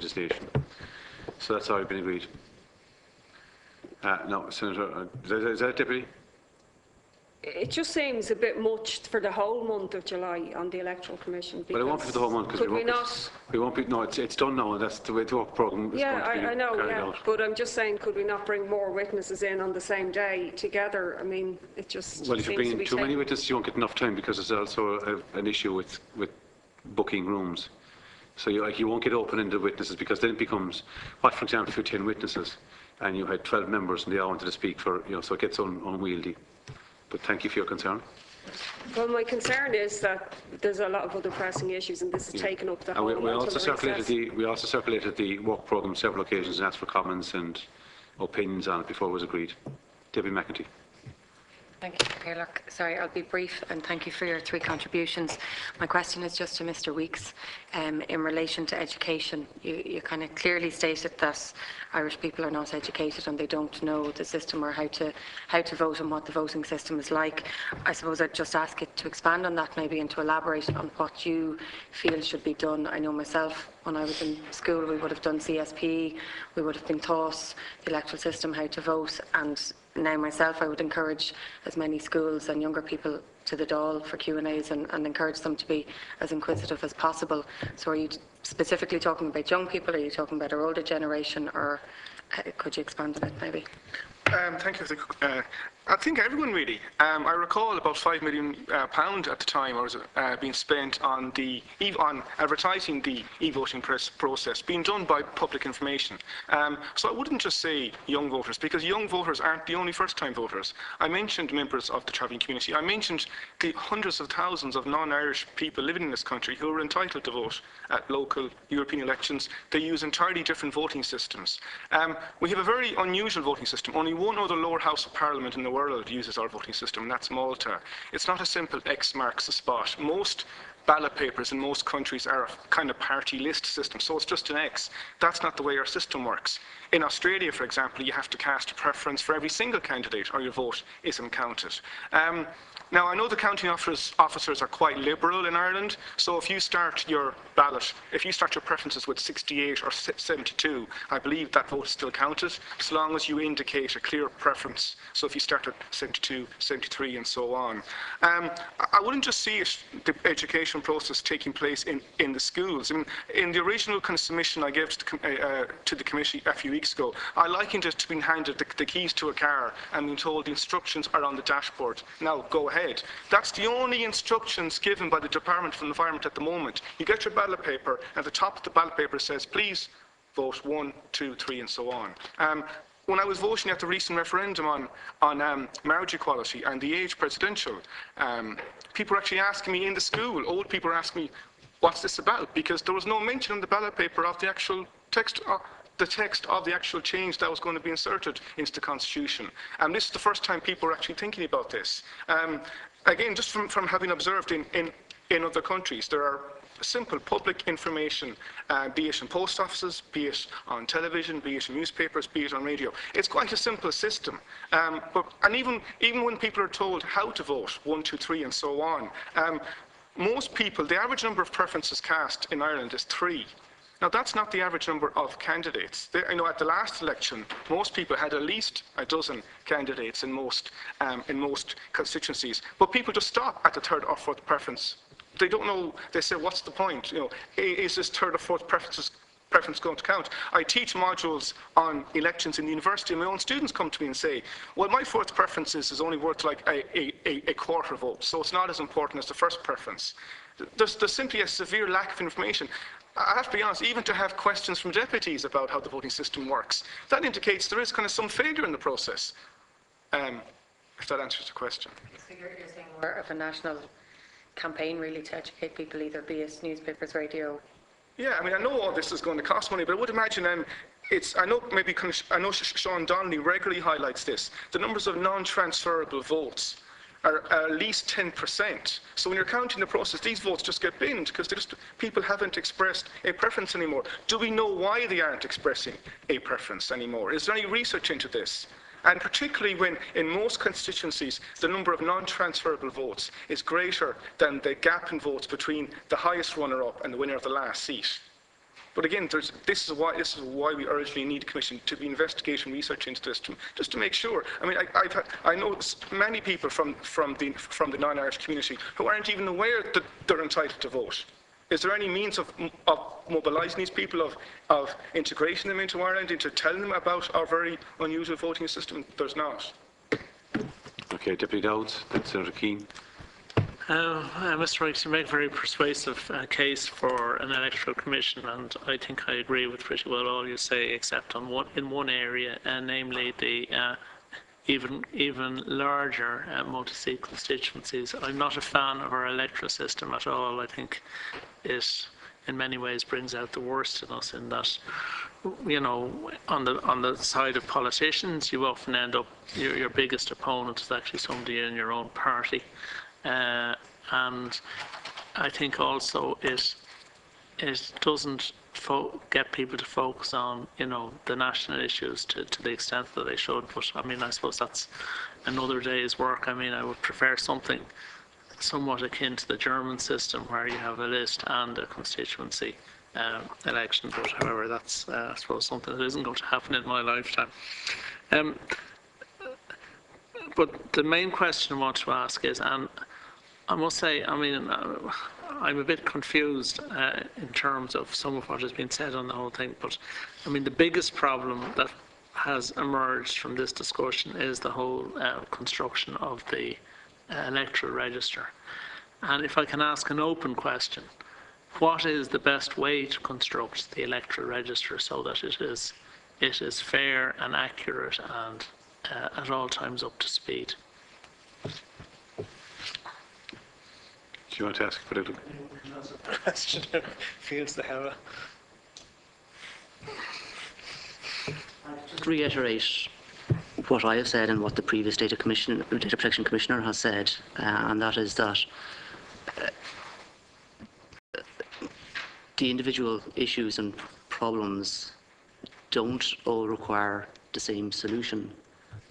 legislation. So that's already been agreed. No, Senator, is that it, Deputy? It just seems a bit much for the whole month of July on the Electoral Commission. But it won't be for the whole month because we won't be. No, it's done now, and that's the way the work programme is going to be I know, carried out. But I'm just saying, could we not bring more witnesses in on the same day together? I mean, it just well, if you bring in too many witnesses, you won't get enough time because there's also an issue with booking rooms. So you won't get open-ended witnesses because then it becomes, what, for example, if you had 10 witnesses and you had 12 members and they all wanted to speak for, so it gets unwieldy. But thank you for your concern. Well, my concern is that there's a lot of other pressing issues, and this has taken up the whole. We also circulated the work programme several occasions and asked for comments and opinions on it before it was agreed. Deputy McEntee. Thank you, Gaeltacht. Sorry, I'll be brief, and thank you for your 3 contributions. My question is just to Mr. Weeks. In relation to education, you kind of clearly stated that Irish people are not educated and they don't know the system or how to vote and what the voting system is like. I suppose I'd just ask it to expand on that maybe and to elaborate on what you feel should be done. I know myself, when I was in school, we would have done CSP, we would have been taught the electoral system, how to vote, and now myself, I would encourage as many schools and younger people to the Dáil for Q&As and encourage them to be as inquisitive as possible. So are you specifically talking about young people, are you talking about our older generation, or could you expand on it maybe? Thank you. I think everyone really. I recall about £5 million at the time was being spent on advertising the e-voting process, being done by public information. So I wouldn't just say young voters, because young voters aren't the only first-time voters. I mentioned members of the travelling community. I mentioned the hundreds of thousands of non-Irish people living in this country who are entitled to vote at local European elections. They use entirely different voting systems. We have a very unusual voting system. Only one other lower house of parliament in the world uses our voting system, and that's Malta. It's not a simple X marks the spot. Most ballot papers in most countries are a kind of party list system, so it's just an X. That's not the way our system works. In Australia, for example, you have to cast a preference for every single candidate or your vote isn't counted. Now, I know the counting officers are quite liberal in Ireland, so if you start your ballot, if you start your preferences with 68 or 72, I believe that vote is still counted, as long as you indicate a clear preference. So if you start at 72, 73, and so on. I wouldn't just see the education process taking place in the schools. I mean, in the original kind of submission I gave to the committee a few weeks ago, I likened it to being handed the keys to a car and being told the instructions are on the dashboard. Now, go ahead. That's the only instructions given by the Department for Environment at the moment. You get your ballot paper, and at the top of the ballot paper says, please vote 1, 2, 3, and so on. When I was voting at the recent referendum on marriage equality and the age presidential, people were actually asking me in the school, old people were asking me, what's this about? Because there was no mention on the ballot paper of the actual text, the text of the actual change that was going to be inserted into the Constitution. And this is the first time people are actually thinking about this. Again, just from having observed in other countries, there are simple public information, be it in post offices, be it on television, be it in newspapers, be it on radio. It's quite a simple system. And even when people are told how to vote, 1, 2, 3, and so on, most people, the average number of preferences cast in Ireland is 3. Now, that's not the average number of candidates. I know at the last election, most people had at least a dozen candidates in most constituencies. But people just stop at the 3rd or 4th preference. They don't know. They say, what's the point? Is this 3rd or 4th preference going to count? I teach modules on elections in the university, and my own students come to me and say, well, my 4th preference is only worth like a quarter vote, so it's not as important as the 1st preference. There's simply a severe lack of information. I have to be honest, even to have questions from deputies about how the voting system works, that indicates there is kind of some failure in the process, if that answers the question. So you're saying more of a national campaign really to educate people, either be it newspapers, radio? Yeah, I mean, I know all this is going to cost money, but I would imagine I know Sean Donnelly regularly highlights this, the numbers of non-transferable votes are at least 10%. So when you're counting the process, these votes just get binned because people haven't expressed a preference anymore. Do we know why they aren't expressing a preference anymore? Is there any research into this? And particularly when in most constituencies, the number of non-transferable votes is greater than the gap in votes between the highest runner-up and the winner of the last seat. But again, this is why we urgently need a commission to be investigating research into this, just to make sure. I mean, I know many people from the non-Irish community who aren't even aware that they're entitled to vote. Is there any means of mobilising these people, of integrating them into Ireland, into telling them about our very unusual voting system? There's not. Okay, Deputy Dowds, then Senator Keane. Mr. Weeks, you make a very persuasive case for an electoral commission, and I think I agree with pretty well all you say, except in one area, namely the even larger multi-seat constituencies. I'm not a fan of our electoral system at all. I think it, in many ways, brings out the worst in us. In that, you know, on the side of politicians, you often end up your biggest opponent is actually somebody in your own party. And I think also it doesn't get people to focus on, you know, the national issues to the extent that they should. But I mean, I suppose that's another day's work. I mean, I would prefer something somewhat akin to the German system, where you have a list and a constituency election. But however, that's I suppose something that isn't going to happen in my lifetime. But the main question I want to ask is, and I must say, I mean, I'm a bit confused in terms of some of what has been said on the whole thing, but I mean, the biggest problem that has emerged from this discussion is the whole construction of the electoral register. And if I can ask an open question, what is the best way to construct the electoral register so that it is fair and accurate and at all times up to speed? Do you want to ask for it? Question feels to have a... Just reiterate what I have said and what the previous Data Protection Commissioner has said, and that is that the individual issues and problems don't all require the same solution.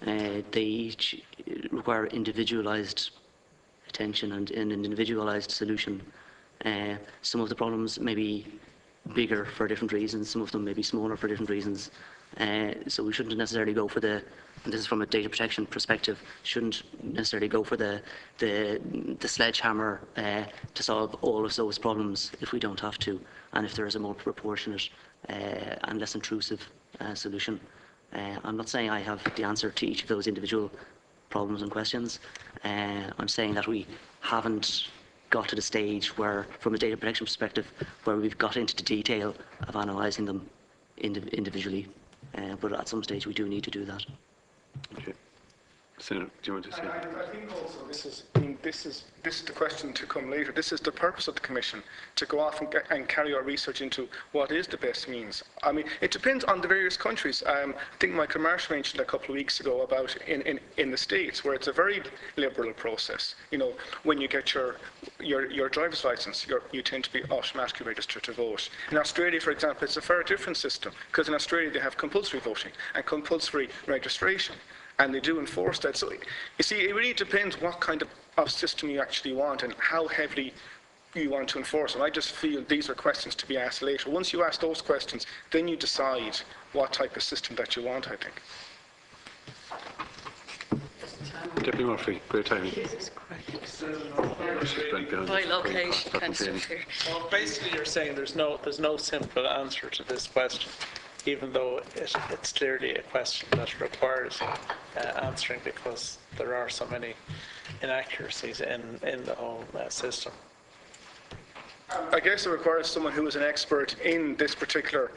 They each require individualised attention and an individualised solution. Some of the problems may be bigger for different reasons, some of them may be smaller for different reasons. So we shouldn't necessarily go for and this is from a data protection perspective, shouldn't necessarily go for the sledgehammer to solve all of those problems if we don't have to, and if there is a more proportionate and less intrusive solution. I'm not saying I have the answer to each of those individual problems and questions. I'm saying that we haven't got to the stage where, from a data protection perspective, where we've got into the detail of analysing them individually. But at some stage we do need to do that. Okay. Senator, do you want to say? I think also this is the question to come later. This is the purpose of the Commission, to go off and carry out research into what is the best means. I mean, it depends on the various countries. I think Michael Marsh mentioned a couple of weeks ago about in the States, where it's a very liberal process. You know, when you get your driver's license, you tend to be automatically registered to vote. In Australia, for example, it's a very different system, because in Australia they have compulsory voting and compulsory registration. And they do enforce that. So, you see, it really depends what kind of system you actually want and how heavily you want to enforce. And I just feel these are questions to be asked later. Once you ask those questions, then you decide what type of system that you want, I think. Deputy Murphy, great timing. By location, Well, basically you're saying there's no simple answer to this question, even though it's clearly a question that requires answering, because there are so many inaccuracies in the whole system. I guess it requires someone who is an expert in this particular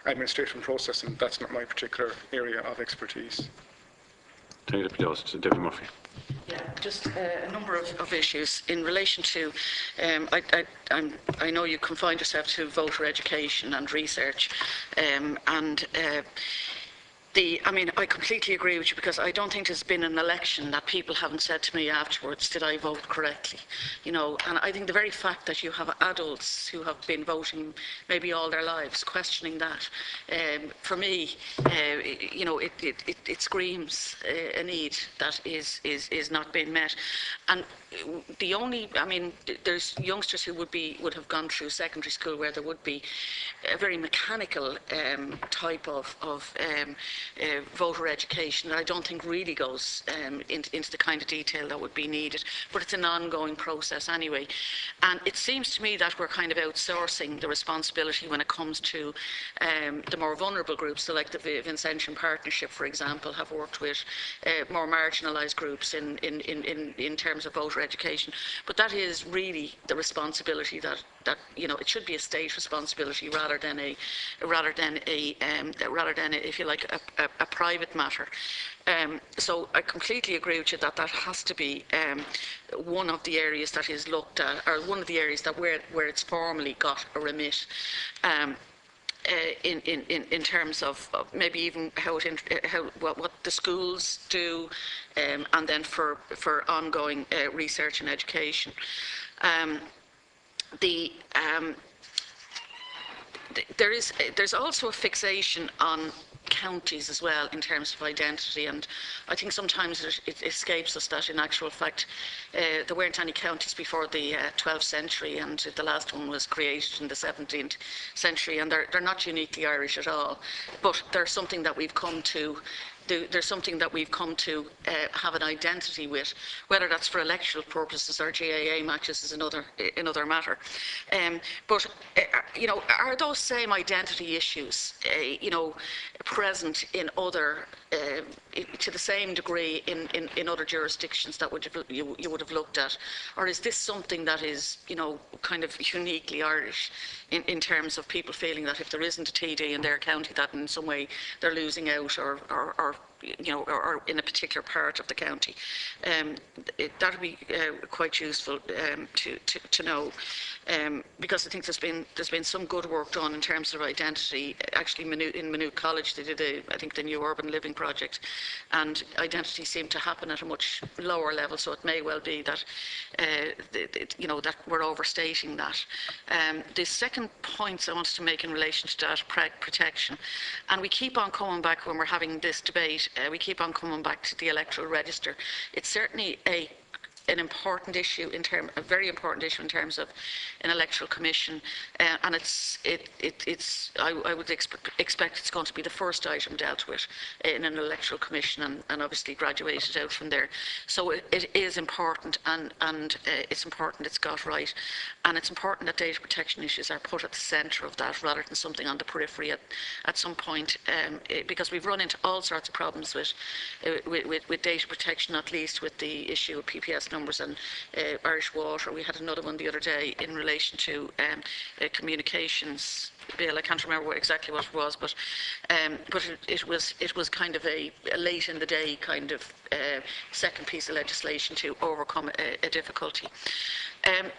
administration process, and that's not my particular area of expertise. Thank you, Deputy Murphy. Yeah, just a number of issues in relation to, I know you confine yourself to voter education and research, and I mean, I completely agree with you, because I don't think there's been an election that people haven't said to me afterwards, did I vote correctly? You know, and I think the very fact that you have adults who have been voting maybe all their lives, questioning that, for me, you know, it screams a need that is not being met. And the only, I mean, there's youngsters who would have gone through secondary school where there would be a very mechanical type of voter education that I don't think really goes into the kind of detail that would be needed, but it's an ongoing process anyway. And it seems to me that we're kind of outsourcing the responsibility when it comes to the more vulnerable groups. So like the Vincentian Partnership, for example, have worked with more marginalised groups in terms of voter education. But that is really the responsibility that you know, it should be a state responsibility rather than if you like a private matter. So I completely agree with you that that has to be one of the areas that is looked at, or one of the areas that where it's formally got a remit. In terms of maybe even what the schools do, and then for ongoing research and education. There's also a fixation on counties as well in terms of identity, and I think sometimes it escapes us that in actual fact there weren't any counties before the 12th century, and the last one was created in the 17th century, and they're not uniquely Irish at all, but they're something that we've come to there's something that we've come to have an identity with, whether that's for electoral purposes or GAA matches is another matter. But you know, are those same identity issues, you know, present in other, to the same degree in other jurisdictions that you would have looked at, or is this something that is, you know, kind of uniquely Irish in terms of people feeling that if there isn't a TD in their county, that in some way they're losing out, or you know, or in a particular part of the county? That would be quite useful to know, because I think there's been some good work done in terms of identity. Actually, in Maynooth College, they did I think the New Urban Living Project, and identity seemed to happen at a much lower level. So it may well be that you know, that we're overstating that. The second point I wanted to make in relation to data protection, and we keep on coming back when we're having this debate. We keep on coming back to the electoral register. It's certainly an important issue a very important issue in terms of an electoral commission, and I would expect it's going to be the first item dealt with in an electoral commission, and obviously graduated out from there. So it is important, and it's important it's got right, and it's important that data protection issues are put at the centre of that rather than something on the periphery at some point, because we've run into all sorts of problems with data protection, not least with the issue of PPS numbers and Irish Water. We had another one the other day in relation to communications bill. I can't remember exactly what it was, but it was kind of a late in the day kind of second piece of legislation to overcome a difficulty.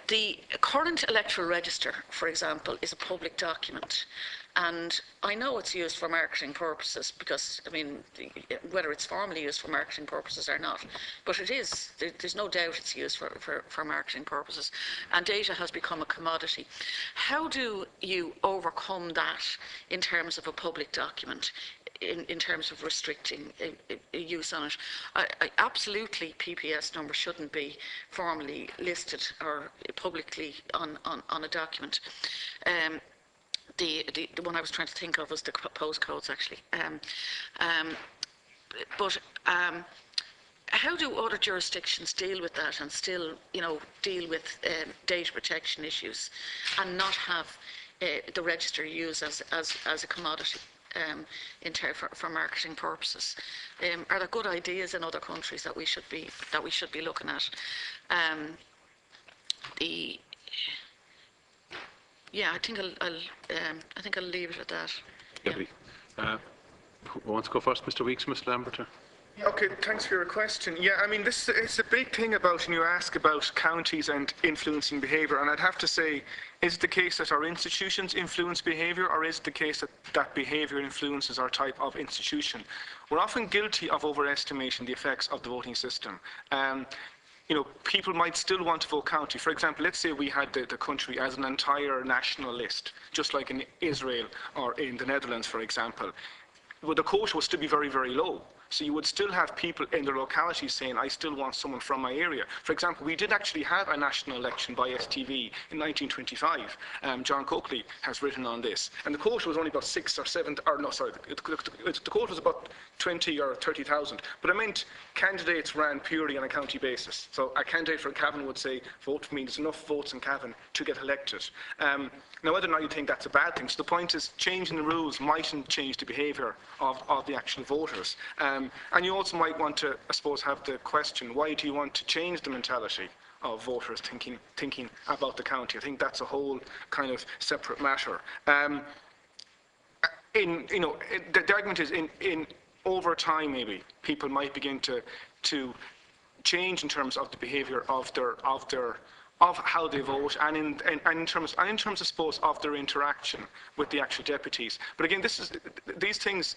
The current electoral register, for example, is a public document. And I know it's used for marketing purposes, because, I mean, whether it's formally used for marketing purposes or not, but it is, there's no doubt it's used for marketing purposes. And data has become a commodity. How do you overcome that in terms of a public document, in terms of restricting a use on it? Absolutely, PPS number shouldn't be formally listed or publicly on a document. The one I was trying to think of was the postcodes, actually. But how do other jurisdictions deal with that and still, you know, deal with data protection issues and not have the register used as a commodity for marketing purposes? Are there good ideas in other countries that we should be looking at? Yeah, I think I'll leave it at that. Yeah. Who wants to go first, Mr. Weeks, Mr. Lambert? Okay, thanks for your question. Yeah, I mean, this it's a big thing about, when you ask about counties and influencing behaviour, and I'd have to say, is it the case that our institutions influence behaviour, or is it the case that behaviour influences our type of institution? We're often guilty of overestimating the effects of the voting system. People might still want to vote county. For example, let's say we had the country as an entire national list, just like in Israel or in the Netherlands, for example. Well, the quota would still be very, very low. So you would still have people in their locality saying, I still want someone from my area. For example, we did actually have a national election by STV in 1925. John Coakley has written on this. And the quota was only about 6 or 7, or no, sorry, the quota was about 20 or 30,000. But it meant candidates ran purely on a county basis. So a candidate for Cavan would say, vote for me, there's enough votes in Cavan to get elected. Now, whether or not you think that's a bad thing, so the point is changing the rules mightn't change the behaviour of the actual voters. And you also might want to, I suppose, have the question, why do you want to change the mentality of voters thinking about the county? I think that's a whole kind of separate matter. The argument is in over time, maybe people might begin to change in terms of the behaviour of how they vote, and in terms, I suppose, of their interaction with the actual deputies. But again, these things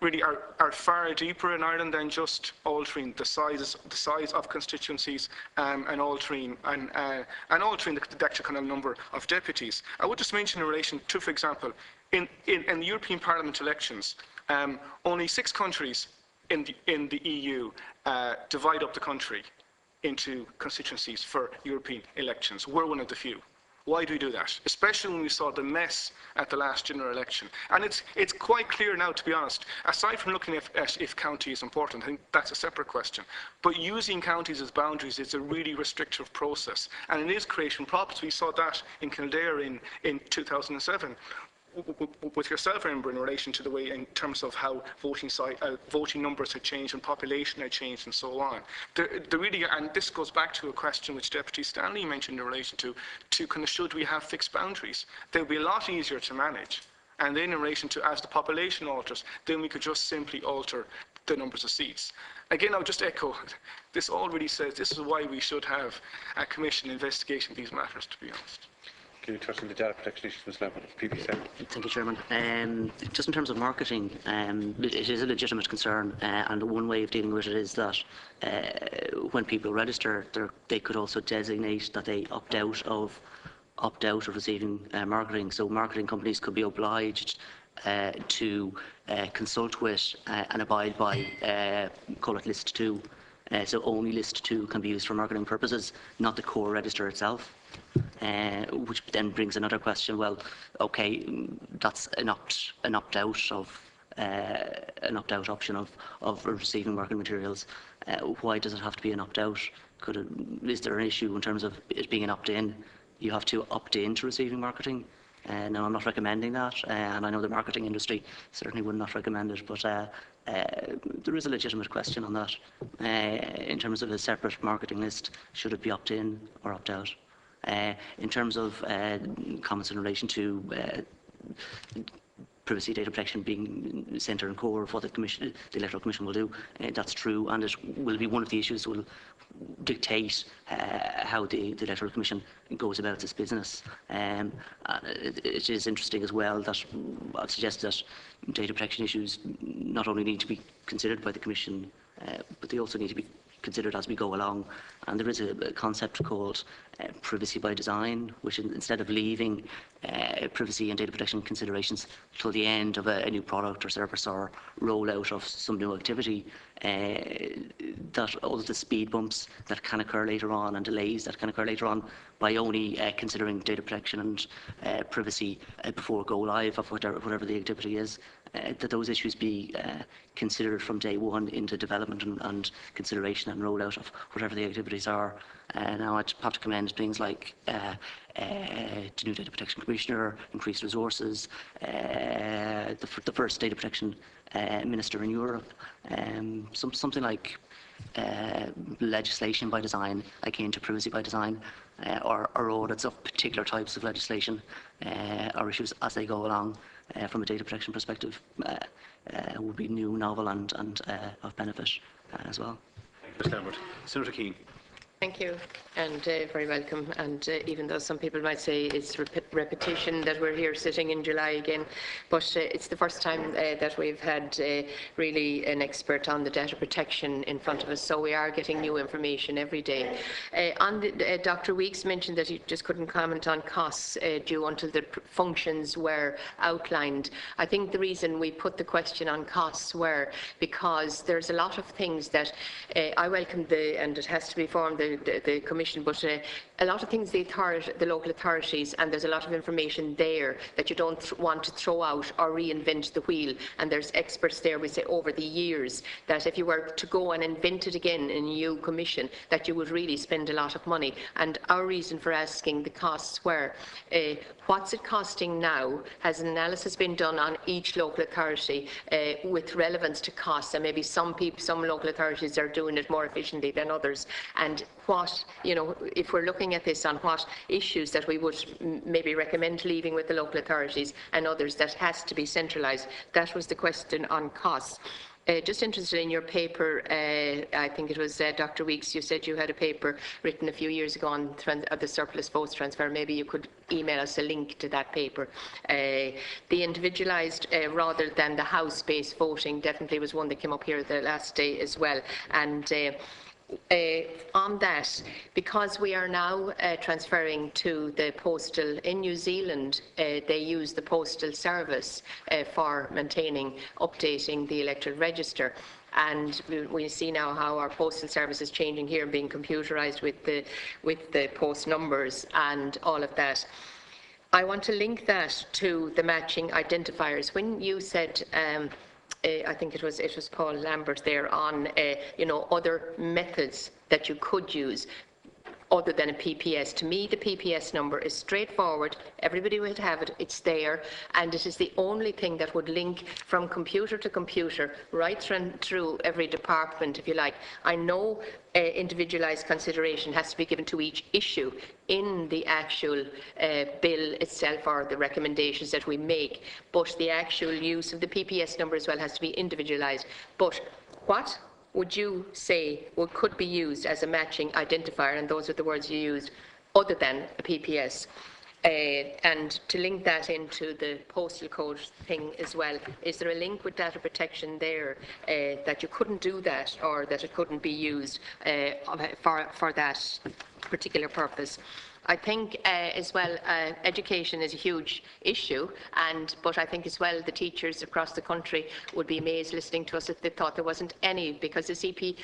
really are far deeper in Ireland than just altering the size of constituencies and altering the actual kind of number of deputies. I would just mention in relation to, for example, in the European Parliament elections, only 6 countries in the EU divide up the country into constituencies for European elections. We're one of the few. Why do we do that? Especially when we saw the mess at the last general election. And it's quite clear now, to be honest, aside from looking at if county is important, I think that's a separate question, but using counties as boundaries is a really restrictive process. And it is creating problems. We saw that in Kildare in 2007. With yourself, Ember, in relation to the way, in terms of how voting numbers had changed and population had changed and so on. Really, and this goes back to a question which Deputy Stanley mentioned in relation to kind of, should we have fixed boundaries? They would be a lot easier to manage. And then in relation to, as the population alters, then we could just simply alter the numbers of seats. Again, I'll just echo, this already says this is why we should have a commission investigating these matters, to be honest. Can you touch on the data protection issues, Mr. Lambert, PPC? Thank you, Chairman. Just in terms of marketing, it is a legitimate concern, and one way of dealing with it is that when people register, they could also designate that they opt out of receiving marketing. So marketing companies could be obliged to consult with and abide by, call it List 2. So only List 2 can be used for marketing purposes, not the core register itself. Which then brings another question. Well, okay, that's an opt-out option of receiving marketing materials. Why does it have to be an opt-out? Is there an issue in terms of it being an opt-in? You have to opt in to receiving marketing. Now, I'm not recommending that, and I know the marketing industry certainly would not recommend it, but there is a legitimate question on that. In terms of a separate marketing list, should it be opt-in or opt-out? In terms of comments in relation to privacy data protection being centre and core of what the Electoral Commission will do, that's true, and it will be one of the issues that will dictate how the Electoral Commission goes about its business. It is interesting as well that I've suggested that data protection issues not only need to be considered by the Commission, but they also need to be considered as we go along. And there is a concept called privacy by design, which instead of leaving privacy and data protection considerations till the end of a new product or service or rollout of some new activity, that all of the speed bumps that can occur later on and delays that can occur later on by only considering data protection and privacy before go live of whatever the activity is, that those issues be considered from day one into development and consideration and rollout of whatever the activities are. Now, I'd have to commend things like the new Data Protection Commissioner, increased resources, the first Data Protection Minister in Europe, something like legislation by design, akin to privacy by design, or audits of particular types of legislation or issues as they go along. from a data protection perspective would be new, novel and of benefit as well. Thank you, Mr. Lambert. Senator Keane. Thank you, and very welcome. And even though some people might say it's repetition that we're here sitting in July again, but it's the first time that we've had really an expert on the data protection in front of us, so we are getting new information every day. Dr. Weeks mentioned that he just couldn't comment on costs due until the functions were outlined. I think the reason we put the question on costs were because there's a lot of things that I welcome and it has to be formed, the commission, but a lot of things the local authorities, and there's a lot of information there that you don't want to throw out or reinvent the wheel. And there's experts there, we say, over the years, that if you were to go and invent it again in a new commission, that you would really spend a lot of money. And our reason for asking the costs were, what's it costing now? Has an analysis been done on each local authority with relevance to costs? And maybe some local authorities are doing it more efficiently than others. And what, if we're looking at this, on what issues that we would maybe recommend leaving with the local authorities and others that has to be centralised. That was the question on costs. Just interested in your paper, I think it was Dr. Weeks, you said you had a paper written a few years ago on the surplus votes transfer. Maybe you could email us a link to that paper. The individualised rather than the house-based voting definitely was one that came up here the last day as well. And on that, because we are now transferring to the postal in New Zealand, they use the postal service for maintaining, updating the electoral register. And we see now how our postal service is changing here, being computerised with the post numbers and all of that. I want to link that to the matching identifiers. When you said I think it was Paul Lambert there on other methods that you could use other than a PPS. To me, the PPS number is straightforward. Everybody would have it. It's there, and it is the only thing that would link from computer to computer right through every department, if you like. I know individualised consideration has to be given to each issue in the actual bill itself or the recommendations that we make, but the actual use of the PPS number as well has to be individualised. But what would you say could be used as a matching identifier, and those are the words you used, other than a PPS? And to link that into the postal code thing as well, is there a link with data protection there that you couldn't do that, or that it couldn't be used for that particular purpose? I think as well, education is a huge issue, but I think as well the teachers across the country would be amazed listening to us if they thought there wasn't any, because the CPSE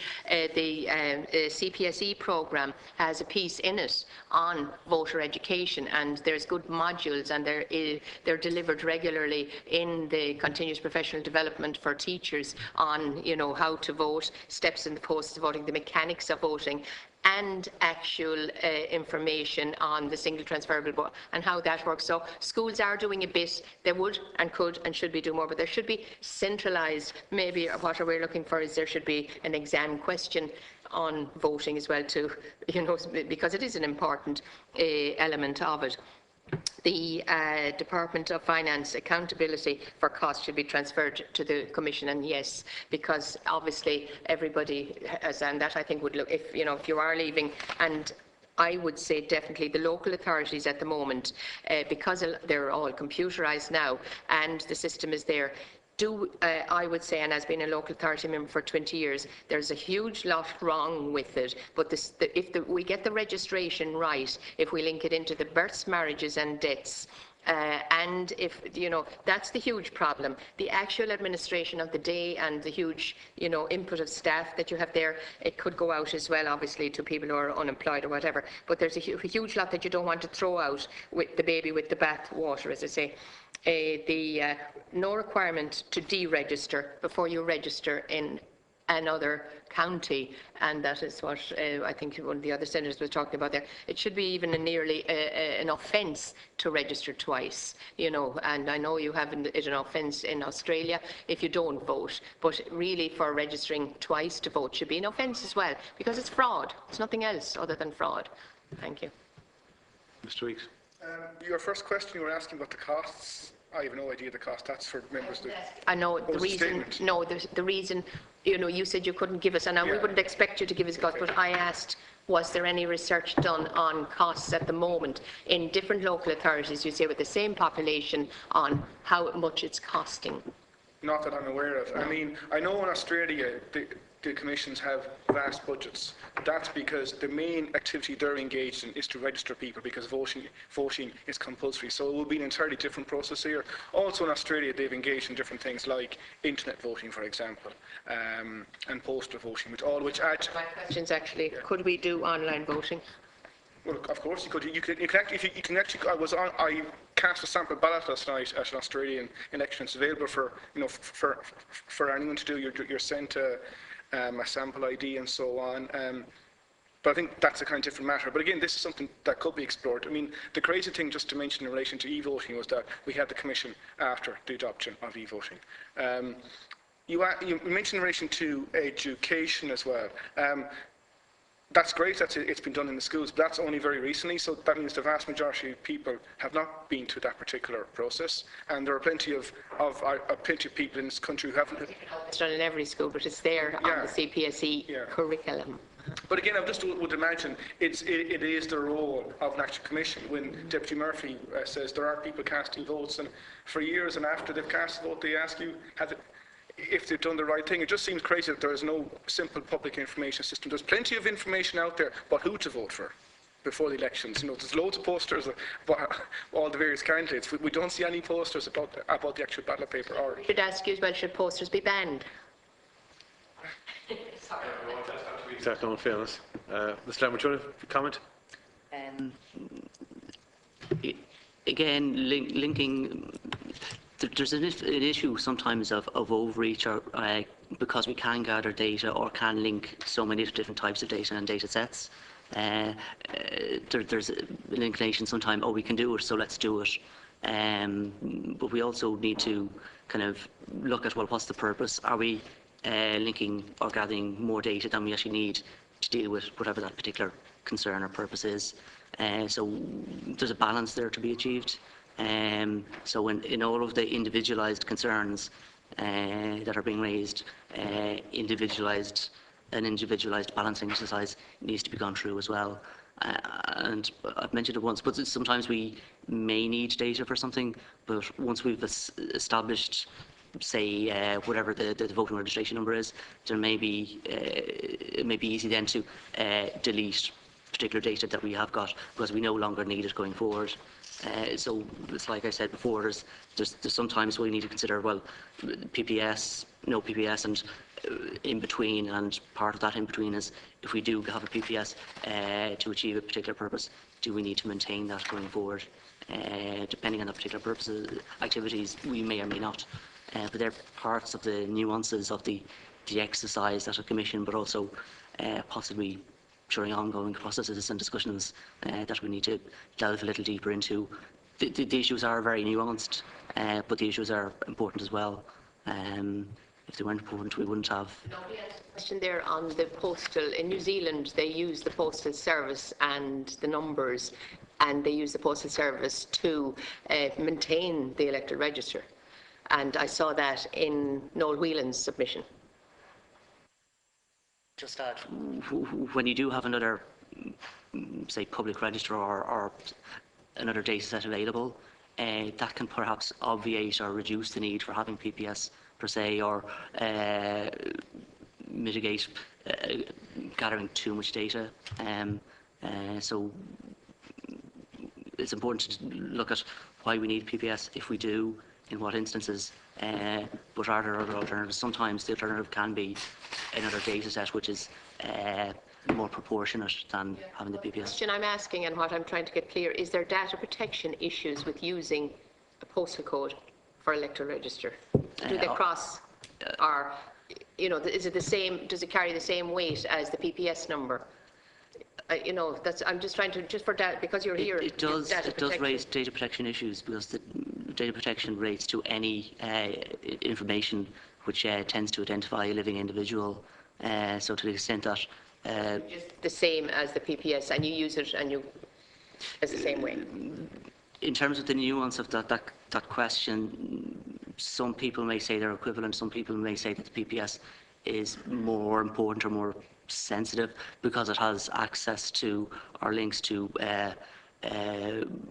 programme has a piece in it on voter education, and there's good modules, and they're delivered regularly in the continuous professional development for teachers on how to vote, steps in the process of voting, the mechanics of voting, and actual information on the single transferable vote and how that works. So schools are doing a bit. They would and could and should be doing more, but there should be centralised. Maybe what we're looking for is there should be an exam question on voting as well too, because it is an important element of it. The Department of Finance accountability for costs should be transferred to the Commission, and yes, because obviously everybody has, and that I think would look, if you are leaving, and I would say definitely the local authorities at the moment, because they're all computerised now and the system is there, I would say, and as being a local authority member for 20 years, there's a huge lot wrong with it. But if we get the registration right, if we link it into the births, marriages and deaths, and if, that's the huge problem. The actual administration of the day and the huge, input of staff that you have there, it could go out as well, obviously, to people who are unemployed or whatever. But there's a huge lot that you don't want to throw out with the baby with the bath water, as I say. No requirement to deregister before you register in another county, and that is what I think one of the other senators was talking about there. It should be even an offence to register twice, and I know you have an offence in Australia if you don't vote, but really for registering twice to vote should be an offence as well, because it's fraud. It's nothing else other than fraud. Thank you. Mr. Weeks. Your first question, you were asking about the costs I have no idea the cost. That's for members to... I know What the was the reason, statement? no, the reason, you know, you said you couldn't give us, and we Yeah. wouldn't expect you to give us cost, but I asked, was there any research done on costs at the moment in different local authorities, you say with the same population, on how much it's costing? Not that I'm aware of. I mean, I know in Australia the commissions have vast budgets. That's because the main activity they're engaged in is to register people, because voting is compulsory. So it will be an entirely different process here. Also in Australia, they've engaged in different things like internet voting, for example, and postal voting, which add... My question's actually, could we do online voting? Well, of course you could. You can actually. I cast a sample ballot last night at an Australian election. It's available for for anyone to do. You're sent a sample ID and so on. But I think that's a kind of different matter. But again, this is something that could be explored. I mean, the crazy thing, just to mention in relation to e-voting, was that we had the commission after the adoption of e-voting. You mentioned in relation to education as well. That's great that it's been done in the schools, but that's only very recently, so that means the vast majority of people have not been to that particular process, and there are plenty of people in this country who haven't. It's done in every school, but it's there on the CPSE curriculum. But again, I just would imagine it is the role of an actual commission. When Deputy Murphy says there are people casting votes, and for years and after they've cast a vote, they ask you, if they've done the right thing. It just seems crazy that there is no simple public information system. There's plenty of information out there about who to vote for before the elections. You know, there's loads of posters about all the various candidates. We don't see any posters about the actual ballot paper. Or I should ask you as well, should posters be banned? Sorry. Exactly, in fairness. Mr. Lambert, do you want to comment? Again, linking... There's an issue sometimes of overreach, or because we can gather data or can link so many different types of data and data sets. There's an inclination sometimes, oh, we can do it, so let's do it. But we also need to kind of look at, well, what's the purpose? Are we linking or gathering more data than we actually need to deal with whatever that particular concern or purpose is? So there's a balance there to be achieved. So in all of the individualised concerns that are being raised, an individualised balancing exercise needs to be gone through as well. And I've mentioned it once, but sometimes we may need data for something, but once we've established, say, whatever the voting registration number is, there may be, it may be easy then to delete particular data that we have got, because we no longer need it going forward. So it's like I said before, there's sometimes we need to consider, well, PPS, no PPS, and in between, and part of that in between is, if we do have a PPS to achieve a particular purpose, do we need to maintain that going forward? Depending on the particular purposes, activities, we may or may not. But they're parts of the nuances of the exercise at a commission, but also possibly during ongoing processes and discussions that we need to delve a little deeper into. The issues are very nuanced, but the issues are important as well. If they weren't important, we wouldn't have. Question there on the postal. In New Zealand, they use the postal service and the numbers, and they use the postal service to maintain the electoral register. And I saw that in Noel Whelan's submission. Just that when you do have another, say, public register or another data set available, that can perhaps obviate or reduce the need for having PPS per se, or mitigate gathering too much data. So it's important to look at why we need PPS, if we do, in what instances, but are there other alternatives? Sometimes the alternative can be another data set which is more proportionate than having the PPS. The question I'm asking, and what I'm trying to get clear, is there data protection issues with using a postal code for electoral register? Do they cross, or, you know, is it the same, does it carry the same weight as the PPS number? You know, that's, I'm just trying to, just for data, because you're here. It does raise data protection issues, because the data protection relates to any information which tends to identify a living individual. So to the extent that just the same as the PPS, and you use it and you, it's the same way. In terms of the nuance of that that question, some people may say they're equivalent, some people may say that the PPS is more important or more sensitive because it has access to or links to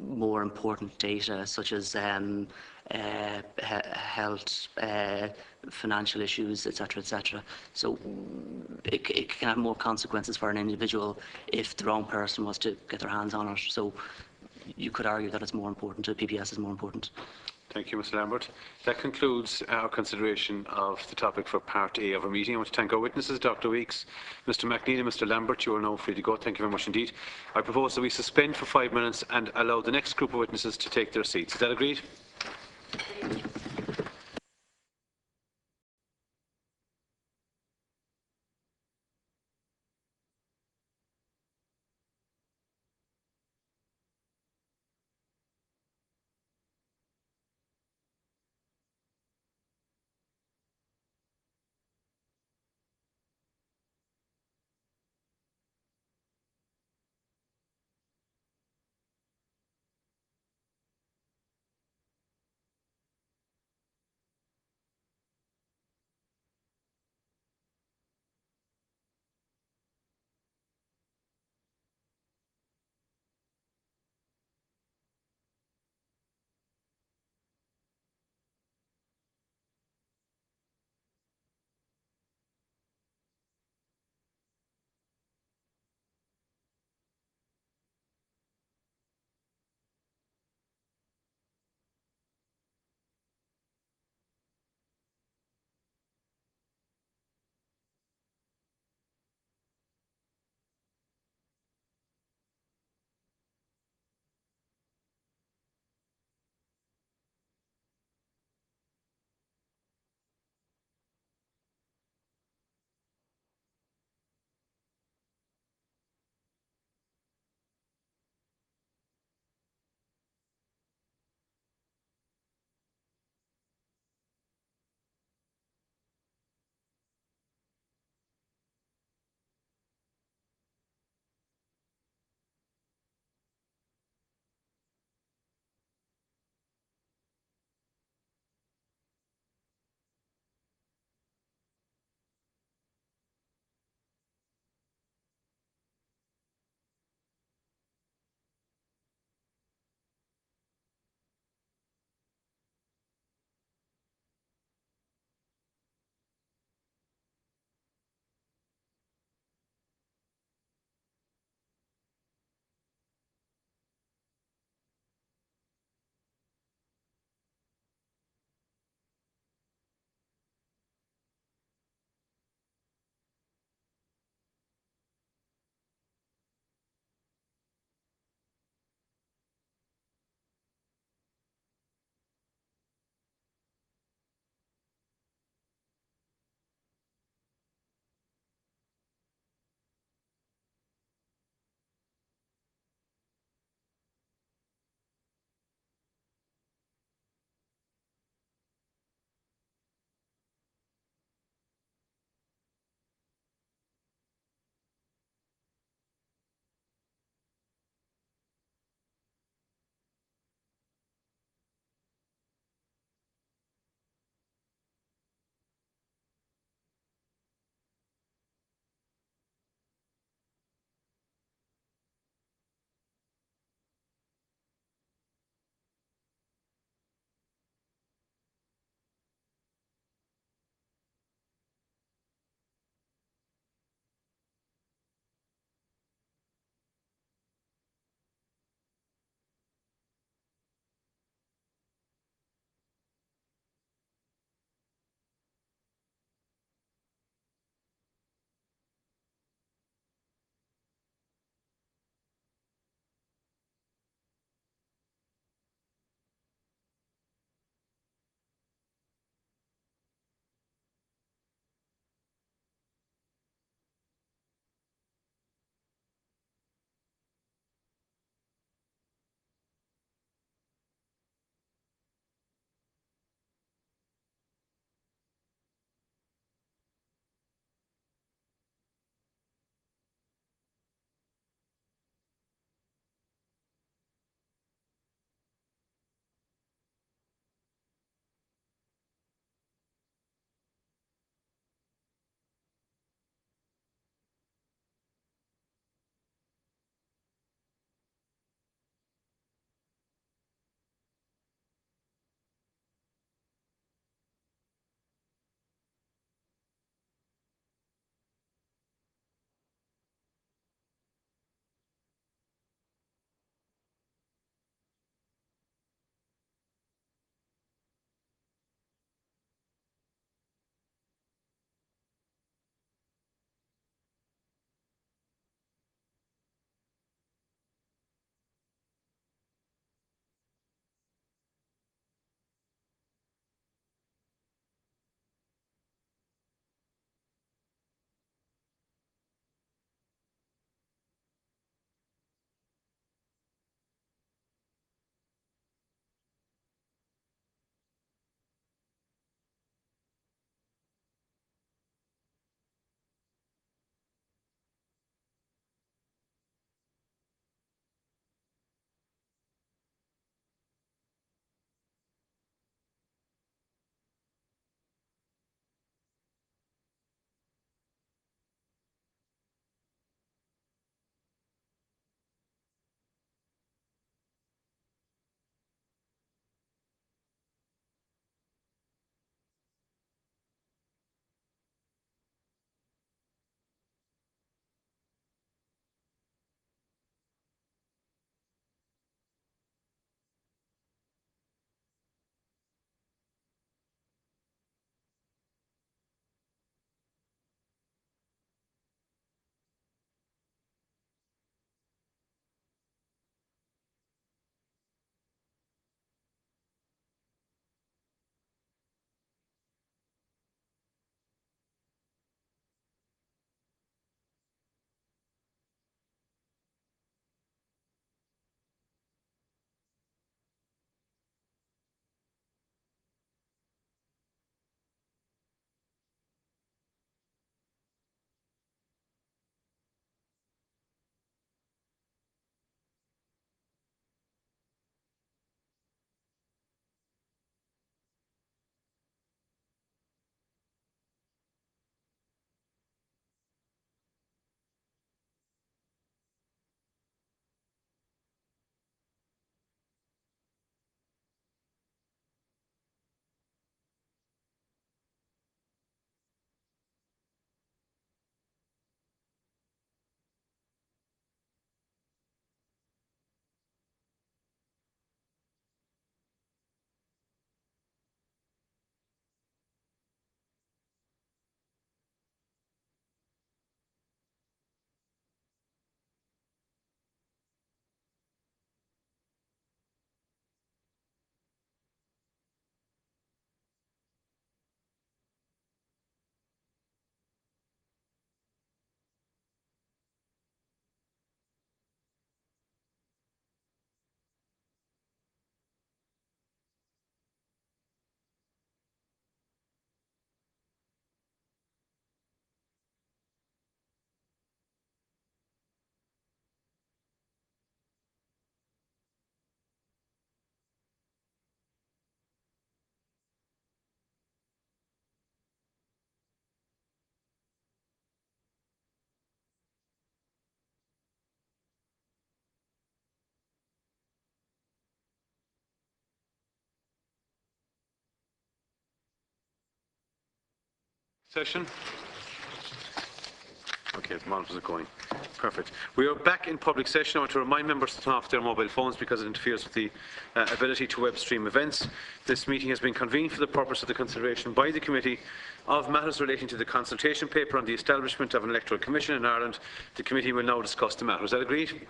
more important data such as health, financial issues, etc., etc. So it can have more consequences for an individual if the wrong person was to get their hands on it. So you could argue that it's more important, the PPS is more important. Thank you, Mr. Lambert. That concludes our consideration of the topic for Part A of our meeting. I want to thank our witnesses, Dr. Weeks, Mr. McNeil and Mr. Lambert. You are now free to go. Thank you very much indeed. I propose that we suspend for 5 minutes and allow the next group of witnesses to take their seats. Is that agreed? Session. Okay, the monitors are going. Perfect. We are back in public session. I want to remind members to turn off their mobile phones because it interferes with the ability to web stream events. This meeting has been convened for the purpose of the consideration by the committee of matters relating to the consultation paper on the establishment of an electoral commission in Ireland. The committee will now discuss the matter. Is that agreed?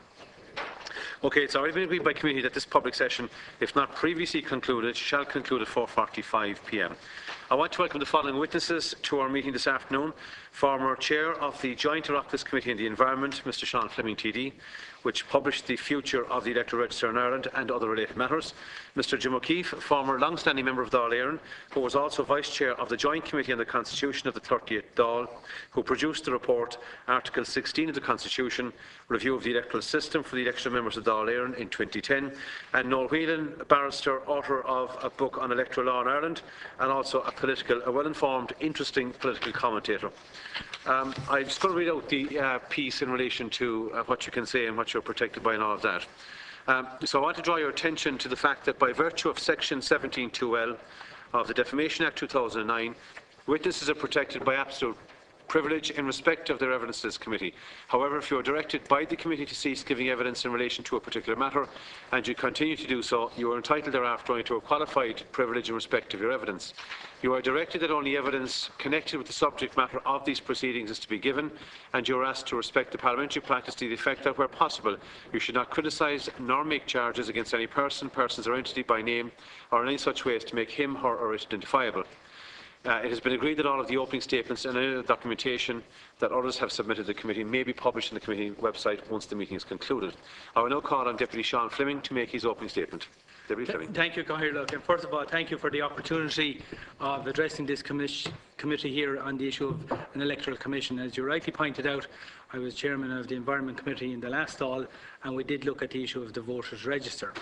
Okay, it's already been agreed by committee that this public session, if not previously concluded, shall conclude at 4:45 p.m. I want to welcome the following witnesses to our meeting this afternoon. Former Chair of the Joint Oireachtas Committee on the Environment, Mr Sean Fleming TD, which published the future of the Electoral Register in Ireland and other related matters. Mr Jim O'Keefe, former long-standing member of Dáil Éireann, who was also Vice Chair of the Joint Committee on the Constitution of the 38th Dáil, who produced the report Article 16 of the Constitution, Review of the Electoral System for the Election of Members of Dáil Éireann in 2010, and Noel Whelan, a barrister, author of a book on electoral law in Ireland, and also a well-informed, interesting political commentator. I'm just going to read out the piece in relation to what you can say and what you're protected by and all of that. So I want to draw your attention to the fact that by virtue of Section 17(2)(l) of the Defamation Act 2009, witnesses are protected by absolute privilege in respect of their evidence to this committee. However, if you are directed by the committee to cease giving evidence in relation to a particular matter, and you continue to do so, you are entitled thereafter to a qualified privilege in respect of your evidence. You are directed that only evidence connected with the subject matter of these proceedings is to be given, and you are asked to respect the parliamentary practice to the effect that, where possible, you should not criticise nor make charges against any person, persons or entity by name, or in any such way as to make him, her or it identifiable. It has been agreed that all of the opening statements and any other documentation that others have submitted to the committee may be published on the committee website once the meeting is concluded. I will now call on Deputy Sean Fleming to make his opening statement. Deputy Fleming. Thank you, Gaeltacht. And first of all, thank you for the opportunity of addressing this committee here on the issue of an electoral commission. As you rightly pointed out, I was chairman of the Environment Committee in the last Dáil, and we did look at the issue of the voters' register.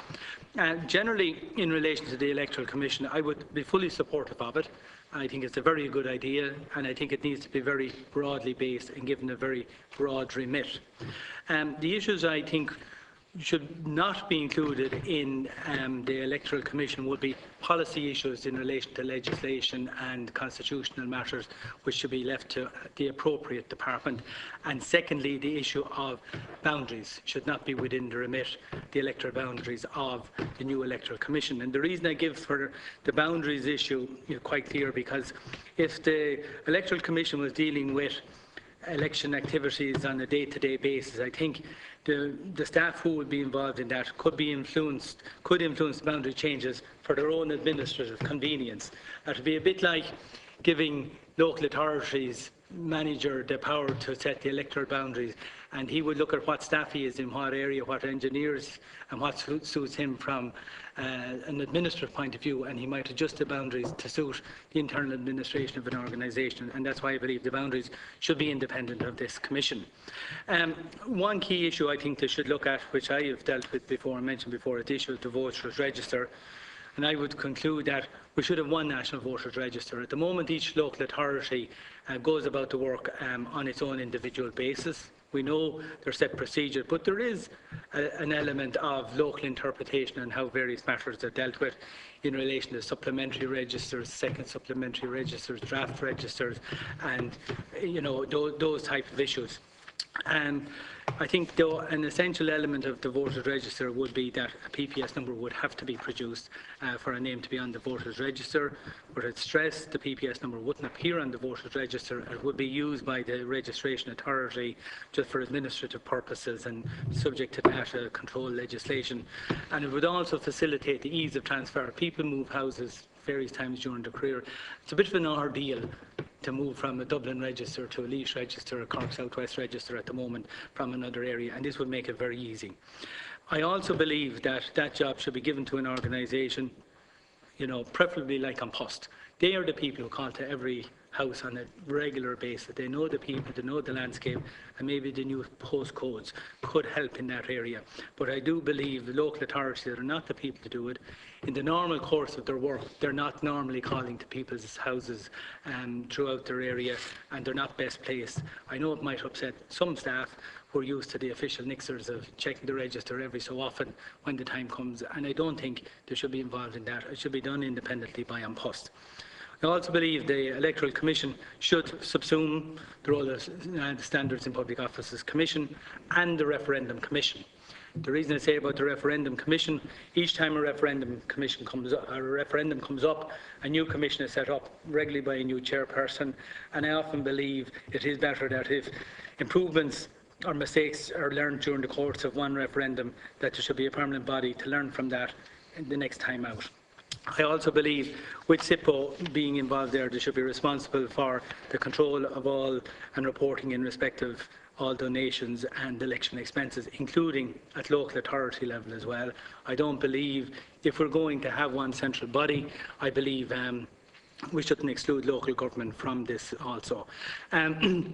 Generally, in relation to the electoral commission, I would be fully supportive of it. I think it's a very good idea, and I think it needs to be very broadly based and given a very broad remit. The issues I think should not be included in the Electoral Commission would be policy issues in relation to legislation and constitutional matters, which should be left to the appropriate department. And secondly, the issue of boundaries should not be within the remit, the electoral boundaries of the new Electoral Commission. And the reason I give for the boundaries issue is quite clear, because if the Electoral Commission was dealing with election activities on a day-to-day basis, I think the staff who would be involved in that could influence boundary changes for their own administrative convenience. It would be a bit like giving local authorities manager the power to set the electoral boundaries, and he would look at what staff he is in what area, what engineers, and what suits him from an administrative point of view, and he might adjust the boundaries to suit the internal administration of an organisation, and that's why I believe the boundaries should be independent of this commission. One key issue I think they should look at, which I have dealt with before and mentioned before, is the issue of the voters' register. And I would conclude that we should have one national voters register. At the moment, each local authority goes about the work on its own individual basis. We know there's set procedure, but there is an element of local interpretation and how various matters are dealt with in relation to supplementary registers, second supplementary registers, draft registers, and those type of issues. I think, though, an essential element of the voters' register would be that a PPS number would have to be produced for a name to be on the voters' register. But I'd stress the PPS number wouldn't appear on the voters' register. It would be used by the registration authority just for administrative purposes and subject to data control legislation. And it would also facilitate the ease of transfer. People move houses various times during their career. It's a bit of an ordeal to move from a Dublin register to a Laois register, a Cork South West register at the moment from another area, and this would make it very easy. I also believe that that job should be given to an organisation, preferably like An Post. They are the people who call to every house on a regular basis. They know the people, they know the landscape, and maybe the new postcodes could help in that area. But I do believe the local authorities that are not the people to do it, in the normal course of their work, they're not normally calling to people's houses throughout their area, and they're not best placed. I know it might upset some staff who are used to the official nixers of checking the register every so often when the time comes, and I don't think they should be involved in that. It should be done independently by An Post. I also believe the Electoral Commission should subsume the role of the Standards in Public Offices Commission and the Referendum Commission. The reason I say about the Referendum Commission, each time a referendum comes up, a new commission is set up regularly by a new chairperson, and I often believe it is better that if improvements or mistakes are learned during the course of one referendum, that there should be a permanent body to learn from that the next time out. I also believe with SIPO being involved there, they should be responsible for the control of all and reporting in respect of all donations and election expenses, including at local authority level as well. I don't believe, if we're going to have one central body, I believe we shouldn't exclude local government from this also.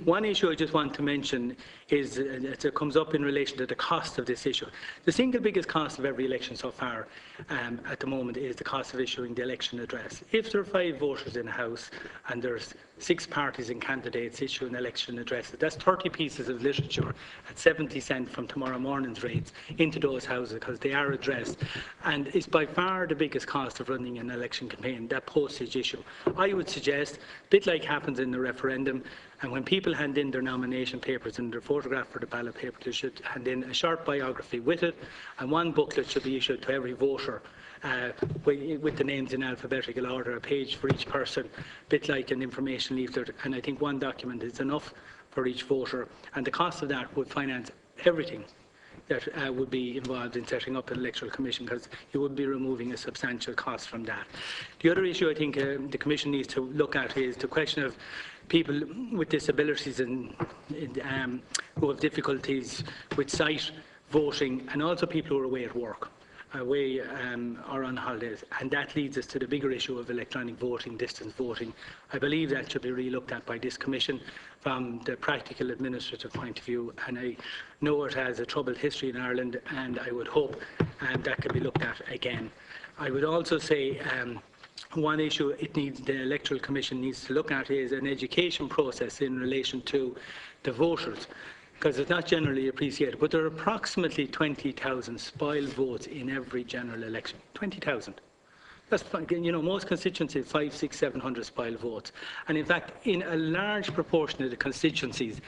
One issue I just want to mention is it comes up in relation to the cost of this issue. The single biggest cost of every election so far at the moment is the cost of issuing the election address. If there are 5 voters in a house and there's 6 parties and candidates issuing election addresses, that's 30 pieces of literature at 70 cents from tomorrow morning's rates into those houses because they are addressed. And it's by far the biggest cost of running an election campaign, that postage issue. I would suggest, a bit like happens in the referendum, and when people hand in their nomination papers and their photograph for the ballot paper, they should hand in a short biography with it, and one booklet should be issued to every voter with the names in alphabetical order, a page for each person, a bit like an information leaflet, and I think one document is enough for each voter, and the cost of that would finance everything that would be involved in setting up an electoral commission, because you would be removing a substantial cost from that. The other issue I think the Commission needs to look at is the question of people with disabilities and who have difficulties with sight voting, and also people who are away at work, away or on holidays, and that leads us to the bigger issue of electronic voting, distance voting. I believe that should be re-looked at by this Commission from the practical administrative point of view, and I know it has a troubled history in Ireland, and I would hope that could be looked at again. I would also say one issue the Electoral Commission needs to look at is an education process in relation to the voters, because it's not generally appreciated, but there are approximately 20,000 spoiled votes in every general election. 20,000. That's, you know, most constituencies, 500, 600, 700 spoiled votes. And in fact, in a large proportion of the constituencies,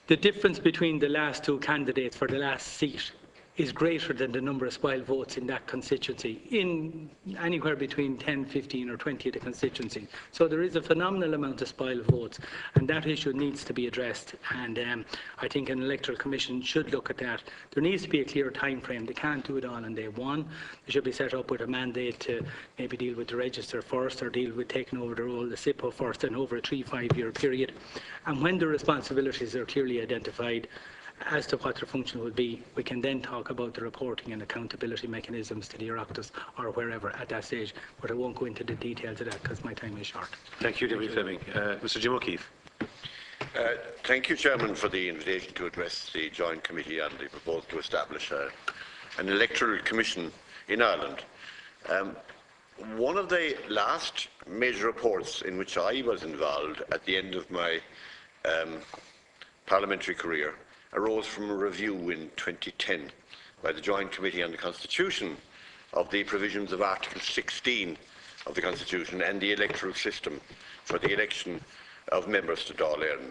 the difference between the last 2 candidates for the last seat is greater than the number of spoiled votes in that constituency, in anywhere between 10, 15 or 20 of the constituencies. So there is a phenomenal amount of spoiled votes, and that issue needs to be addressed, and I think an electoral commission should look at that. There needs to be a clear time frame. They can't do it all on day one. They should be set up with a mandate to maybe deal with the register first, or deal with taking over the role of the SIPO first, and over a 3-5 year period. And when the responsibilities are clearly identified as to what their function will be, we can then talk about the reporting and accountability mechanisms to the Oireachtas or wherever at that stage, but I won't go into the details of that because my time is short. Thank you, Deputy Fleming. Mr. Jim O'Keefe. Thank you, Chairman, for the invitation to address the Joint Committee on the proposal to establish an electoral commission in Ireland. One of the last major reports in which I was involved at the end of my parliamentary career arose from a review in 2010 by the Joint Committee on the Constitution of the provisions of Article 16 of the Constitution and the electoral system for the election of members to Dáil Éireann.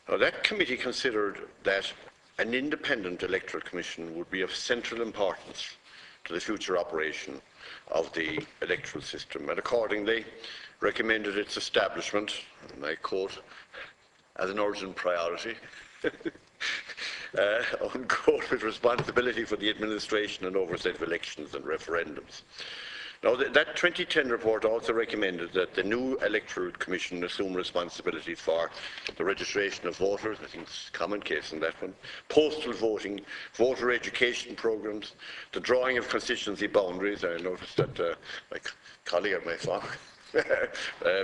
Now, that committee considered that an independent electoral commission would be of central importance to the future operation of the electoral system, and accordingly recommended its establishment, and I quote, as an urgent priority, unquote, with responsibility for the administration and oversight of elections and referendums. Now, that 2010 report also recommended that the new Electoral Commission assume responsibilities for the registration of voters, I think it's a common case in that one, postal voting, voter education programmes, the drawing of constituency boundaries. I noticed that my colleague at my farm,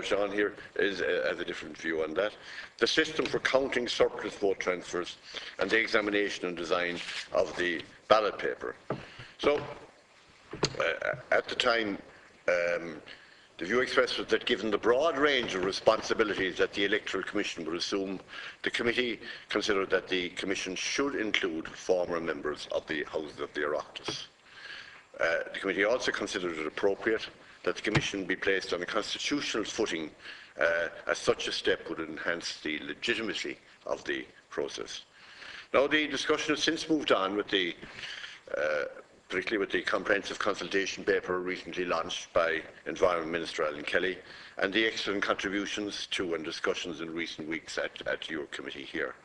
Sean here, has a different view on that. The system for counting surplus vote transfers and the examination and design of the ballot paper. So, at the time, the view expressed was that given the broad range of responsibilities that the Electoral Commission would assume, the committee considered that the Commission should include former members of the Houses of the Oireachtas. The committee also considered it appropriate that the Commission be placed on a constitutional footing, as such a step would enhance the legitimacy of the process. Now, the discussion has since moved on with the particularly with the comprehensive consultation paper recently launched by Environment Minister Alan Kelly, and the excellent contributions to and discussions in recent weeks at your committee here.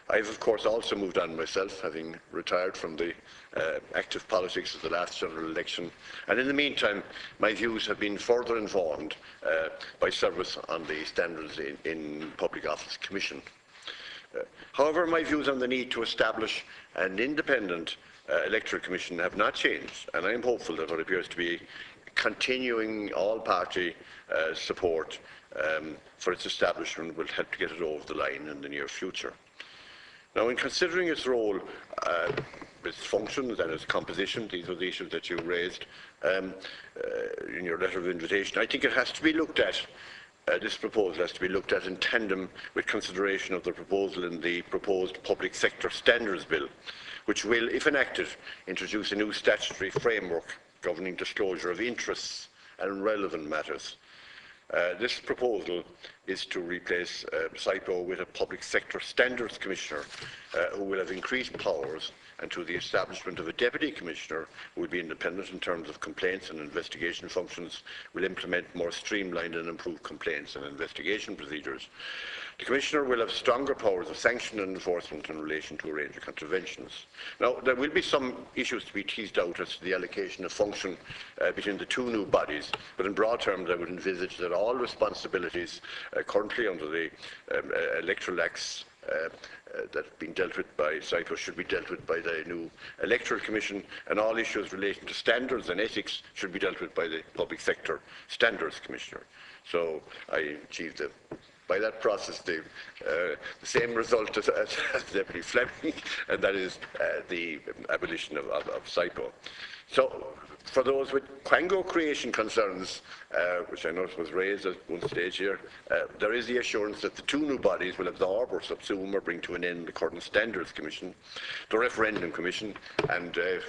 I've of course also moved on myself, having retired from the active politics of the last general election, and in the meantime my views have been further informed by service on the Standards in Public Office Commission. However, my views on the need to establish an independent Electoral Commission have not changed, and I am hopeful that what appears to be continuing all-party support for its establishment will help to get it over the line in the near future. Now, in considering its role, its functions and its composition, these are the issues that you raised in your letter of invitation, I think it has to be looked at. This proposal has to be looked at in tandem with consideration of the proposal in the proposed Public Sector Standards Bill, which will, if enacted, introduce a new statutory framework governing disclosure of interests and relevant matters. This proposal is to replace SIPO with a Public Sector Standards Commissioner who will have increased powers, and to the establishment of a Deputy Commissioner who will be independent in terms of complaints and investigation functions, will implement more streamlined and improved complaints and investigation procedures. The Commissioner will have stronger powers of sanction and enforcement in relation to a range of contraventions. Now, there will be some issues to be teased out as to the allocation of function between the two new bodies, but in broad terms I would envisage that all responsibilities currently under the Electoral Acts that have been dealt with by SIPO should be dealt with by the new Electoral Commission, and all issues relating to standards and ethics should be dealt with by the Public Sector Standards Commissioner. So I achieved by that process the same result as Deputy Fleming, and that is the abolition of SIPO. So, for those with Quango creation concerns, which I noticed was raised at one stage here, there is the assurance that the two new bodies will absorb or subsume or bring to an end the current Standards Commission, the Referendum Commission, and the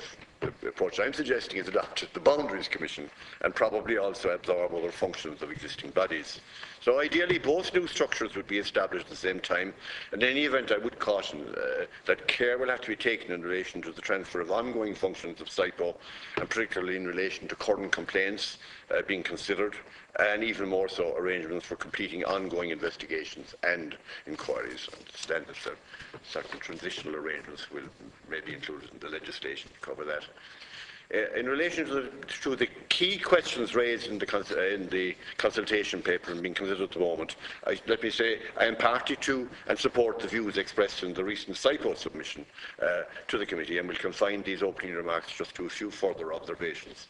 approach I'm suggesting is adopted the Boundaries Commission, and probably also absorb other functions of existing bodies. So ideally both new structures would be established at the same time, and in any event I would caution that care will have to be taken in relation to the transfer of ongoing functions of SIPO, and particularly in relation to current complaints being considered, and even more so arrangements for completing ongoing investigations and inquiries. I understand that certain transitional arrangements may be included in the legislation to cover that. In relation to the key questions raised in the consultation paper and being considered at the moment, let me say I am party to and support the views expressed in the recent SIPO submission to the committee, and will confine these opening remarks just to a few further observations.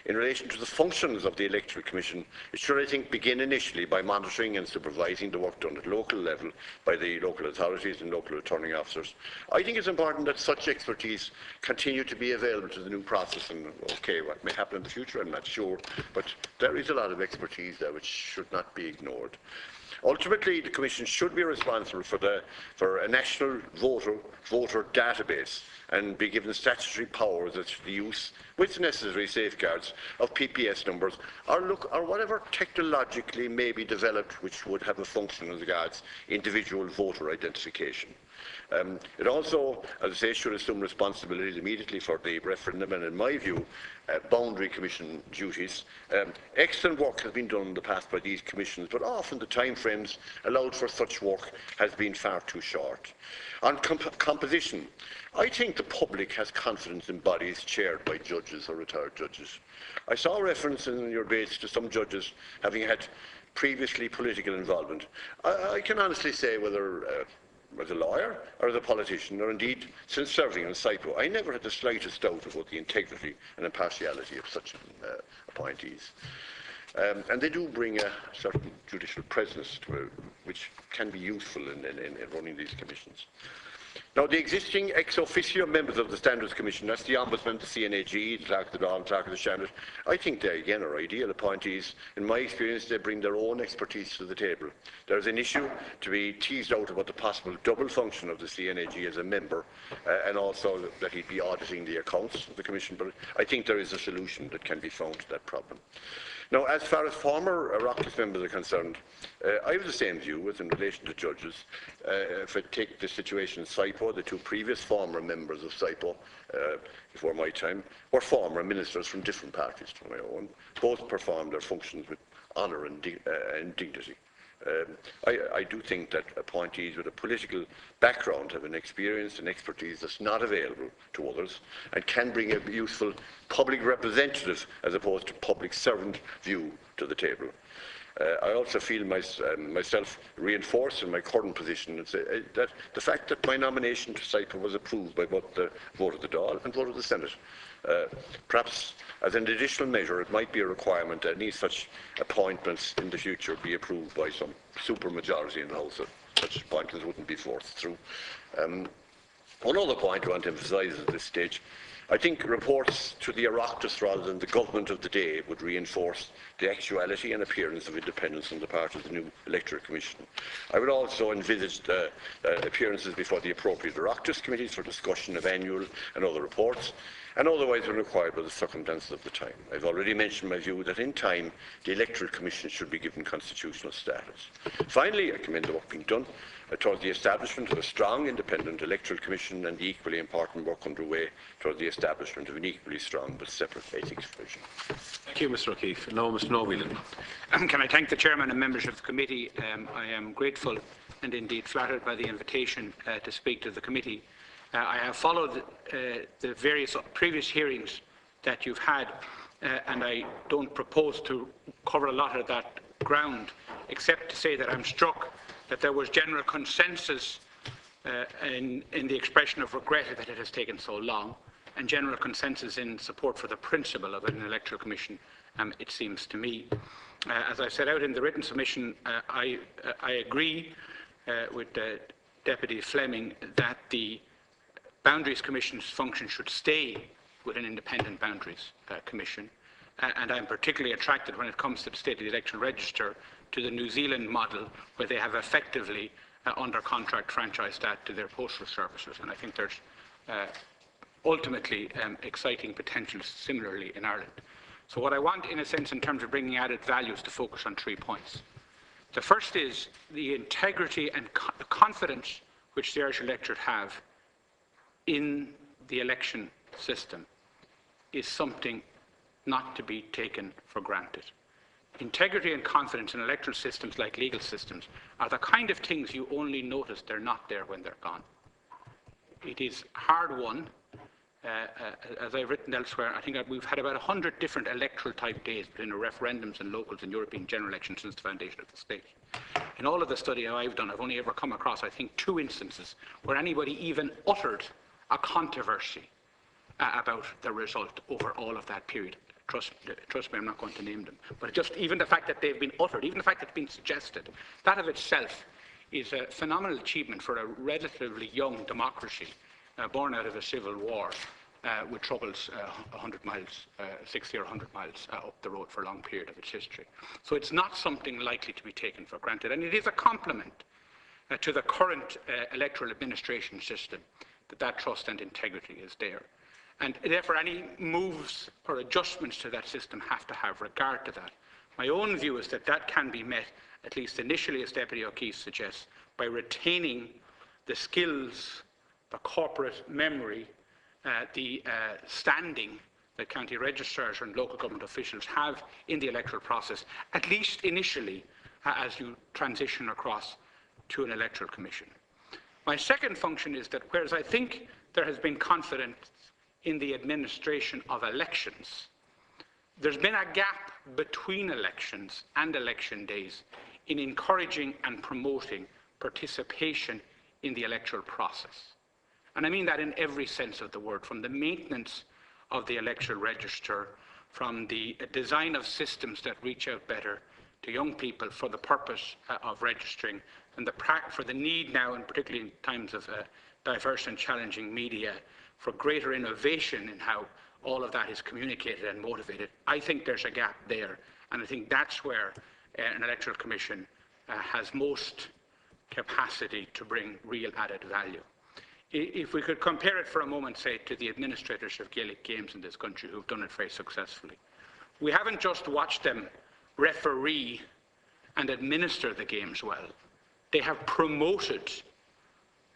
In relation to the functions of the Electoral Commission, it should, I think, begin initially by monitoring and supervising the work done at local level by the local authorities and local returning officers. I think it's important that such expertise continue to be available to the new process, and okay, what may happen in the future I'm not sure, but there is a lot of expertise there which should not be ignored. Ultimately, the Commission should be responsible for a national voter database and be given statutory powers as to the use, with necessary safeguards, of PPS numbers or whatever technologically may be developed which would have a function as regards individual voter identification. It also, as I say, should assume responsibilities immediately for the referendum and, in my view, boundary commission duties. Excellent work has been done in the past by these commissions, but often the timeframes allowed for such work has been far too short. On composition, I think the public has confidence in bodies chaired by judges or retired judges. I saw reference in your debates to some judges having had previously political involvement. I can honestly say whether as a lawyer or as a politician, or indeed since serving on SIPO, I never had the slightest doubt about the integrity and impartiality of such appointees. And they do bring a certain judicial presence which can be useful in running these commissions. Now, the existing ex officio members of the Standards Commission, that's the Ombudsman, the CNAG, the Clerk of the Dáil, Clerk of the Shannon, I think they again are ideal appointees. In my experience, they bring their own expertise to the table. There's an issue to be teased out about the possible double function of the CNAG as a member, and also that he'd be auditing the accounts of the Commission, but I think there is a solution that can be found to that problem. Now, as far as former Oireachtas members are concerned, I have the same view as in relation to judges. If I take the situation in SIPO, the two previous former members of SIPO before my time were former ministers from different parties to my own. Both performed their functions with honour and dignity. I do think that appointees with a political background have an experience and expertise that's not available to others and can bring a useful public representative as opposed to public servant view to the table. I also feel myself reinforced in my current position that the fact that my nomination to SIPO was approved by both the vote of the Dáil and vote of the Senate. Perhaps as an additional measure, it might be a requirement that any such appointments in the future be approved by some supermajority in the House. Such appointments wouldn't be forced through. One other point I want to emphasise at this stage, I think reports to the Oireachtas rather than the government of the day would reinforce the actuality and appearance of independence on the part of the new Electoral Commission. I would also envisage appearances before the appropriate Oireachtas committees for discussion of annual and other reports, and otherwise when required by the circumstances of the time. I've already mentioned my view that in time the Electoral Commission should be given constitutional status. Finally, I commend the work being done towards the establishment of a strong independent Electoral Commission and the equally important work underway towards the establishment of an equally strong but separate ethics division. Thank you, Mr O'Keefe. Now, Mr Norwhelan. Can I thank the Chairman and members of the committee? I am grateful and indeed flattered by the invitation to speak to the committee. I have followed the various previous hearings that you've had, and I don't propose to cover a lot of that ground, except to say that I'm struck that there was general consensus in the expression of regret that it has taken so long, and general consensus in support for the principle of an electoral commission, it seems to me. As I set out in the written submission, I agree with Deputy Fleming that the Boundaries Commission's function should stay with an independent Boundaries Commission, and I'm particularly attracted when it comes to the State of the Election Register to the New Zealand model, where they have effectively under contract franchised that to their postal services, and I think there's ultimately exciting potential similarly in Ireland. So what I want, in a sense, in terms of bringing added value, is to focus on 3 points. The first is the integrity and confidence which the Irish electorate have in the election system is something not to be taken for granted. Integrity and confidence in electoral systems, like legal systems, are the kind of things you only notice they're not there when they're gone. It is hard won. As I've written elsewhere, I think we've had about 100 different electoral type days between the referendums and locals and European general elections since the foundation of the state. In all of the study I've done, I've only ever come across, I think, 2 instances where anybody even uttered a controversy about the result over all of that period. Trust me, I'm not going to name them. But just even the fact that they've been uttered, even the fact that it's been suggested, that of itself is a phenomenal achievement for a relatively young democracy born out of a civil war with troubles 100 miles, 60 or 100 miles up the road for a long period of its history. So it's not something likely to be taken for granted. And it is a compliment to the current electoral administration system that trust and integrity is there. And therefore, any moves or adjustments to that system have to have regard to that. My own view is that that can be met, at least initially, as Deputy O'Keefe suggests, by retaining the skills, the corporate memory, the standing that county registrars and local government officials have in the electoral process, at least initially, as you transition across to an electoral commission. My second function is that whereas I think there has been confidence in the administration of elections, there's been a gap between elections and election days in encouraging and promoting participation in the electoral process. And I mean that in every sense of the word, from the maintenance of the electoral register, from the design of systems that reach out better to young people for the purpose of registering, and for the need now, and particularly in times of diverse and challenging media, for greater innovation in how all of that is communicated and motivated. I think there's a gap there, and I think that's where an electoral commission has most capacity to bring real added value. If we could compare it for a moment, say, to the administrators of Gaelic games in this country who've done it very successfully. We haven't just watched them referee and administer the games well. They have promoted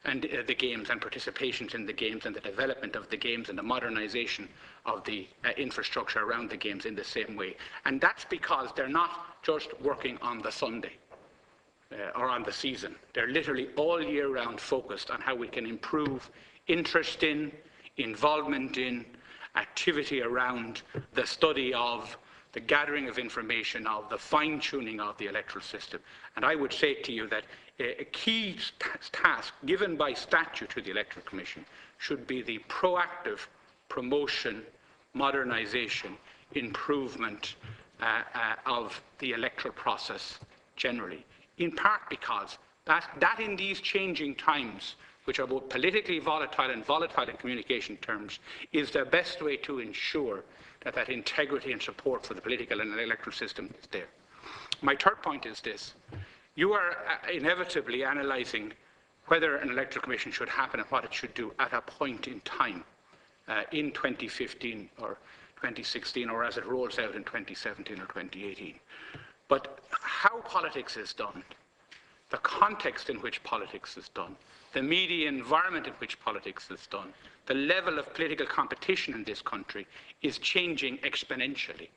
the games and participations in the games and the development of the games and the modernisation of the infrastructure around the games in the same way. And that's because they're not just working on the Sunday or on the season. They're literally all year round focused on how we can improve interest in, involvement in, activity around the study of, the gathering of information of, the fine-tuning of the electoral system. And I would say to you that a key task given by statute to the Electoral Commission should be the proactive promotion, modernisation, improvement of the electoral process generally, in part because that in these changing times, which are both politically volatile and volatile in communication terms, is the best way to ensure that integrity and support for the political and electoral system is there. My third point is this. You are inevitably analysing whether an electoral commission should happen and what it should do at a point in time in 2015 or 2016 or as it rolls out in 2017 or 2018. But how politics is done, the context in which politics is done, the media environment in which politics is done, the level of political competition in this country is changing exponentially.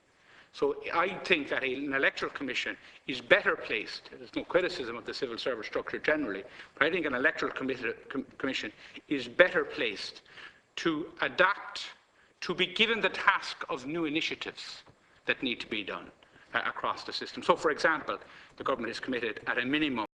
So I think that an electoral commission is better placed, there's no criticism of the civil service structure generally, but I think an electoral commission is better placed to adapt, to be given the task of new initiatives that need to be done across the system. So for example, the government is committed at a minimum